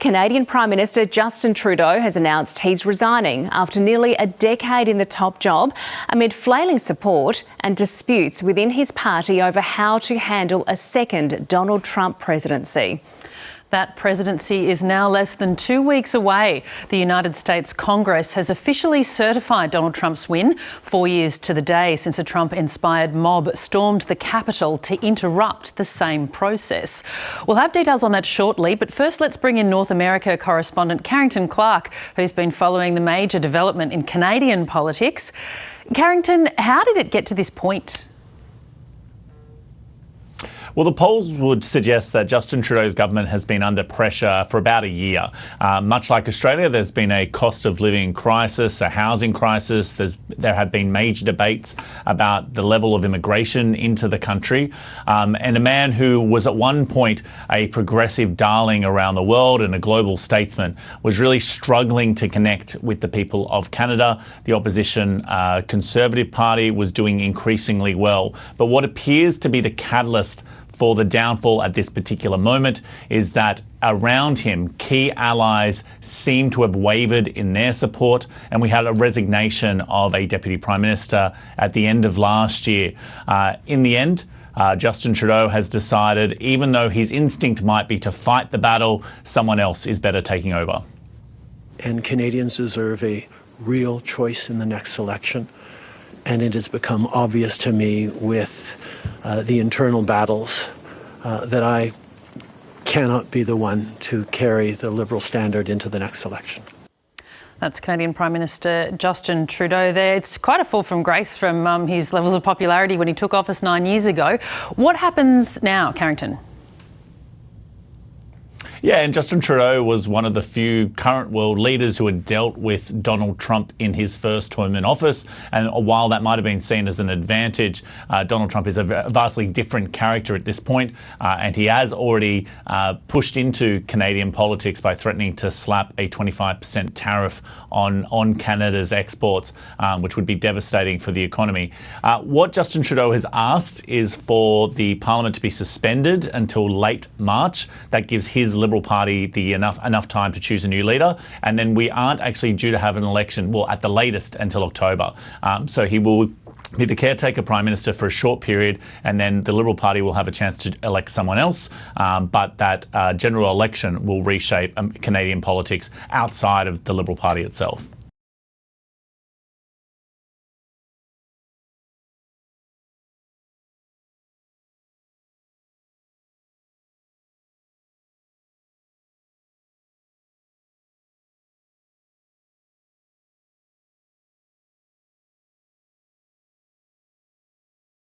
Canadian Prime Minister Justin Trudeau has announced he's resigning after nearly a decade in the top job amid flailing support and disputes within his party over how to handle a second Donald Trump presidency. That presidency is now less than 2 weeks away. The United States Congress has officially certified Donald Trump's win 4 years to the day since a Trump-inspired mob stormed the Capitol to interrupt the same process. We'll have details on that shortly, but first let's bring in North America correspondent Carrington Clark, who's been following the major development in Canadian politics. Carrington, how did it get to this point? Well, the polls would suggest that Justin Trudeau's government has been under pressure for about a year. Much like Australia, there's been a cost of living crisis, a housing crisis. There have been major debates about the level of immigration into the country. And a man who was at one point a progressive darling around the world and a global statesman was really struggling to connect with the people of Canada. The opposition Conservative Party was doing increasingly well. But what appears to be the catalyst for the downfall at this particular moment is that around him, key allies seem to have wavered in their support, and we had a resignation of a Deputy Prime Minister at the end of last year. In the end, Justin Trudeau has decided, even though his instinct might be to fight the battle, someone else is better taking over. And Canadians deserve a real choice in the next election. And it has become obvious to me with the internal battles that I cannot be the one to carry the Liberal standard into the next election. That's Canadian Prime Minister Justin Trudeau there. It's quite a fall from grace from his levels of popularity when he took office 9 years ago. What happens now, Carrington? Yeah, and Justin Trudeau was one of the few current world leaders who had dealt with Donald Trump in his first term in office. And while that might have been seen as an advantage, Donald Trump is a vastly different character at this point, and he has already pushed into Canadian politics by threatening to slap a 25% tariff on Canada's exports, which would be devastating for the economy. What Justin Trudeau has asked is for the Parliament to be suspended until late March. That gives his Liberal Party enough time to choose a new leader, and then we aren't actually due to have an election, well, at the latest until October. So he will be the caretaker Prime Minister for a short period, and then the Liberal Party will have a chance to elect someone else, but that general election will reshape Canadian politics outside of the Liberal Party itself.